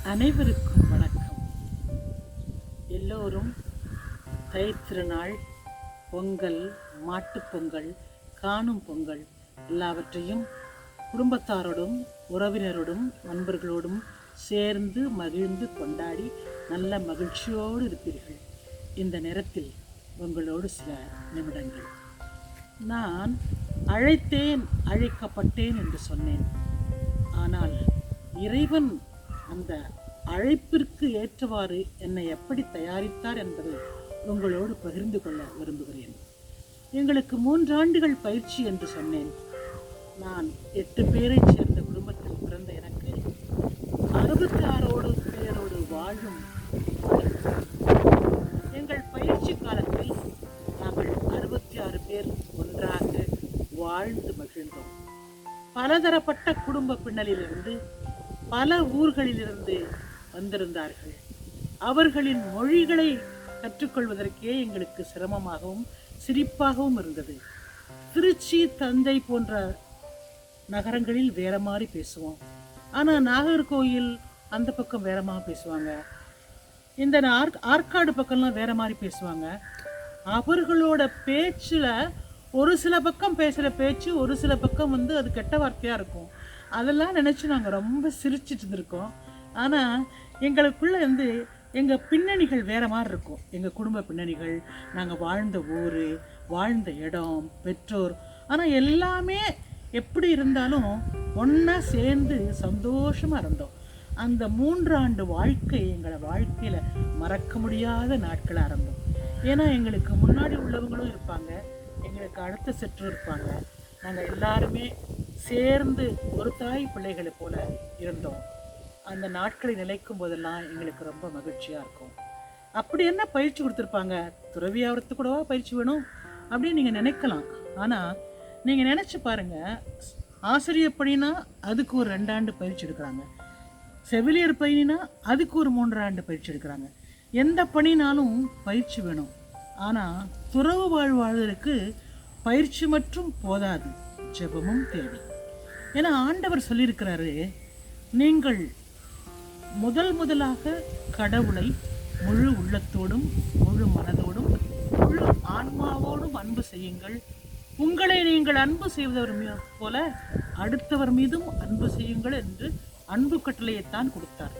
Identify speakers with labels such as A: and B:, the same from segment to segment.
A: அனைவருக்கும் வணக்கம். எல்லோரும் தை திருநாள், பொங்கல், மாட்டுப்பொங்கல், காணும் பொங்கல் எல்லாவற்றையும் குடும்பத்தாரோடும் உறவினரோடும் நண்பர்களோடும் சேர்ந்து மகிழ்ந்து கொண்டாடி நல்ல மகிழ்ச்சியோடு இருப்பீர்கள். இந்த நேரத்தில் உங்களோடு சில நிமிடங்கள். நான் அழைத்தேன், அழைக்கப்பட்டேன் என்று சொன்னேன். ஆனால் இறைவன் அந்த அழைப்பிற்கு ஏற்றவாறு என்னை எப்படி தயாரித்தார் என்பதை உங்களோடு பகிர்ந்து கொள்ள விரும்புகிறேன். எங்களுக்கு 3 ஆண்டுகள் பயிற்சி என்று சொன்னேன். நான் 8 பேரைச் சேர்ந்த குடும்பத்தில் பிறந்த எனக்கு 66 பேரோடு வாழும் எங்கள் பயிற்சி காலத்தில் நாங்கள் 66 பேர் ஒன்றாக வாழ்ந்து மகிழ்ந்தோம். பலதரப்பட்ட குடும்ப பின்னலிலிருந்து பல ஊர்களிலிருந்து வந்திருந்தார்கள். அவர்களின் மொழிகளை கற்றுக்கொள்வதற்கே எங்களுக்கு சிரமமாகவும் சிரிப்பாகவும் இருந்தது. திருச்சி, தஞ்சை போன்ற நகரங்களில் வேற மாதிரி பேசுவோம். ஆனால் நாகர்கோயில் அந்த பக்கம் வேற மாதிரி பேசுவாங்க. இந்த ஆற்காடு பக்கம்லாம் வேற மாதிரி பேசுவாங்க. அவர்களோட பேச்சில் ஒரு சில பக்கம் பேசுகிற பேச்சு, ஒரு சில பக்கம் அது கெட்ட வார்த்தையாக இருக்கும். அதெல்லாம் நினச்சி நாங்கள் ரொம்ப சிரிச்சிட்டு இருந்திருக்கோம். ஆனால் எங்களுக்குள்ளே எங்கள் பின்னணிகள் வேறு மாதிரி இருக்கும். எங்கள் குடும்ப பின்னணிகள், நாங்கள் வாழ்ந்த ஊர், வாழ்ந்த இடம், பெற்றோர், ஆனால் எல்லாமே எப்படி இருந்தாலும் ஒன்றா சேர்ந்து சந்தோஷமாக இருந்தோம். அந்த 3 ஆண்டு வாழ்க்கை எங்களை வாழ்க்கையில் மறக்க முடியாத நாட்களாக இருந்தோம். ஏன்னா எங்களுக்கு முன்னாடி உள்ளவங்களும் இருப்பாங்க, எங்களுக்கு அடுத்த செற்று இருப்பாங்க. நாங்கள் எல்லாருமே சேர்ந்து ஒரு தாய் பிள்ளைகளை போல இருந்தோம். அந்த நாட்களை நினைக்கும் போதெல்லாம் எங்களுக்கு ரொம்ப மகிழ்ச்சியாக இருக்கும். அப்படி என்ன பயிற்சி கொடுத்துருப்பாங்க? துறவியாகிறதுக்கு கூடவா பயிற்சி வேணும் அப்படின்னு நீங்கள் நினைக்கலாம். ஆனால் நீங்கள் நினச்சி பாருங்கள், ஆசிரியர் பணினா அதுக்கு ஒரு 2 ஆண்டு பயிற்சி எடுக்கிறாங்க. செவிலியர் பணினா அதுக்கு ஒரு 3 ஆண்டு பயிற்சி எடுக்கிறாங்க. எந்த பணினாலும் பயிற்சி வேணும். ஆனால் துறவு வாழ்வதற்கு பயிற்சி மற்றும் போதாது, ஜெபமும் தேவை. ஏன்னா ஆண்டவர் சொல்லியிருக்கிறாரு, நீங்கள் முதலாக கடவுளை முழு உள்ளத்தோடும் முழு மனதோடும் முழு ஆன்மாவோடும் அன்பு செய்யுங்கள். உங்களை நீங்கள் அன்பு செய்வதவர் போல அடுத்தவர் மீதும் அன்பு செய்யுங்கள் என்று அன்பு கட்டளையைத்தான் கொடுத்தார்.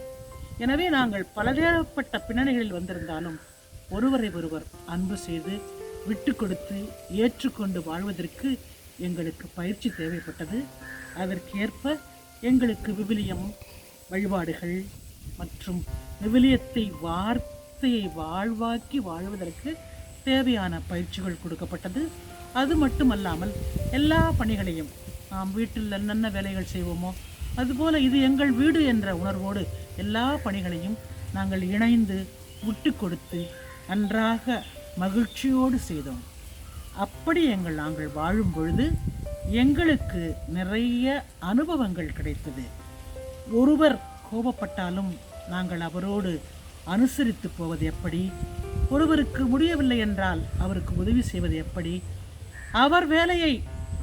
A: எனவே நாங்கள் பலதரப்பட்ட பின்னணிகளில் வந்திருந்தாலும் ஒருவரை ஒருவர் அன்பு செய்து விட்டு கொடுத்து ஏற்றுக்கொண்டு வாழ்வதற்கு எங்களுக்கு பயிற்சி தேவைப்பட்டது. அதற்கேற்ப எங்களுக்கு விவிலியம், வழிபாடுகள் மற்றும் விவிலியத்தை வார்த்தையை வாழ்வாக்கி வாழ்வதற்கு தேவையான பயிற்சிகள் கொடுக்கப்பட்டது. அது மட்டுமல்லாமல் எல்லா பணிகளையும் நாம் வீட்டில் என்னென்ன வேலைகள் செய்வோமோ அதுபோல் இது எங்கள் வீடு என்ற உணர்வோடு எல்லா பணிகளையும் நாங்கள் இணைந்து விட்டு கொடுத்து நன்றாக மகிழ்ச்சியோடு செய்தோம். அப்படி நாங்கள் வாழும் பொழுது எங்களுக்கு நிறைய அனுபவங்கள் கிடைத்தது. ஒருவர் கோபப்பட்டாலும் நாங்கள் அவரோடு அனுசரித்து போவது எப்படி, ஒருவருக்கு முடியவில்லை என்றால் அவருக்கு உதவி செய்வது எப்படி, அவர் வேலையை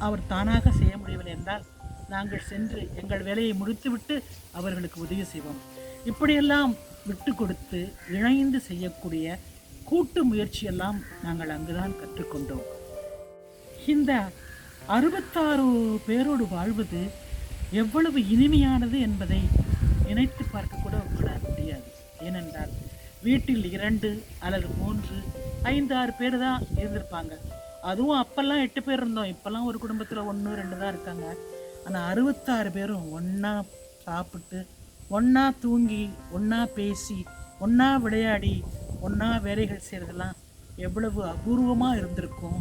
A: அவர் தானாக செய்ய முடியவில்லை என்றால் நாங்கள் சென்று எங்கள் வேலையை முடித்துவிட்டு அவர்களுக்கு உதவி செய்வோம். இப்படியெல்லாம் விட்டு கொடுத்து இணைந்து செய்யக்கூடிய கூட்டு முயற்சியெல்லாம் நாங்கள் அங்குதான் கற்றுக்கொண்டோம். இந்த 66 பேரோடு வாழ்வது எவ்வளவு இனிமையானது என்பதை நினைத்து பார்க்க கூட உங்களால் முடியாது. ஏனென்றால் வீட்டில் 2 அல்லது 3, 5, 6 பேர் தான் இருந்திருப்பாங்க. அதுவும் அப்பெல்லாம் 8 பேர் இருந்தோம். இப்பெல்லாம் ஒரு குடும்பத்தில் 1, 2 தான் இருக்காங்க. ஆனால் 66 பேரும் ஒன்றா சாப்பிட்டு, ஒன்றா தூங்கி, ஒன்றா பேசி, ஒன்றா விளையாடி, ஒன்றா வேலைகள் செய்கிறதெல்லாம் எவ்வளவு அபூர்வமாக இருந்திருக்கும்,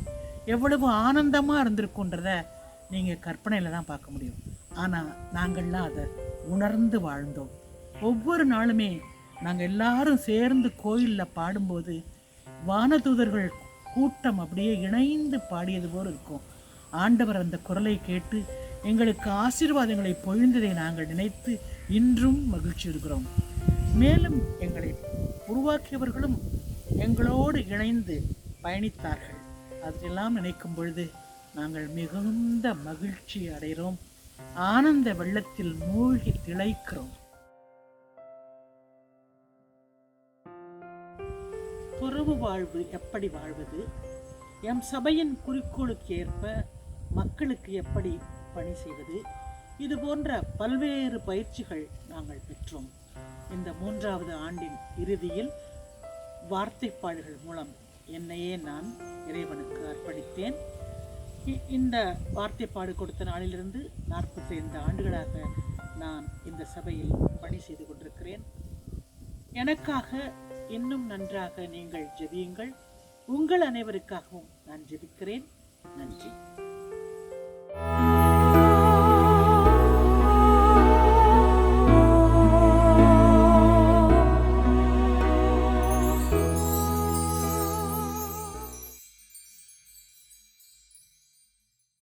A: எவ்வளவு ஆனந்தமாக இருந்திருக்குன்றத நீங்கள் கற்பனையில் தான் பார்க்க முடியும். ஆனால் நாங்கள்லாம் அதை உணர்ந்து வாழ்ந்தோம். ஒவ்வொரு நாளுமே நாங்கள் எல்லாரும் சேர்ந்து கோயிலில் பாடும்போது வானதூதர்கள் கூட்டம் அப்படியே இணைந்து பாடியது போல் இருக்கும். ஆண்டவர் அந்த குரலை கேட்டு எங்களுக்கு ஆசீர்வாதங்களை பொழிந்ததை நாங்கள் நினைத்து இன்றும் மகிழ்ச்சி இருக்கிறோம். மேலும் எங்களை உருவாக்கியவர்களும் எங்களோடு இணைந்து பயணித்தார்கள். அதெல்லாம் நினைக்கும் பொழுது நாங்கள் மிகுந்த மகிழ்ச்சி அடைகிறோம். ஆனந்த வெள்ளத்தில் மூழ்கி திளைக்கிறோம். துறவு வாழ்வு எப்படி வாழ்வது, எம் சபையின் குறிக்கோளுக்கு ஏற்ப மக்களுக்கு எப்படி பணி செய்வது, இது போன்ற பல்வேறு பயிற்சிகள் நாங்கள் பெற்றோம். இந்த 3வது ஆண்டின் இறுதியில் வார்த்தைப்பாடுகள் மூலம் என்னையே நான் இறைவனுக்கு அர்ப்பணித்தேன். இந்த வார்த்தைப்பாடு கொடுத்த நாளிலிருந்து 45 ஆண்டுகளாக நான் இந்த சபையில் பணி செய்து கொண்டிருக்கிறேன். எனக்காக இன்னும் நன்றாக நீங்கள் ஜெபியுங்கள். உங்கள் அனைவருக்காகவும் நான் ஜெபிக்கிறேன். நன்றி.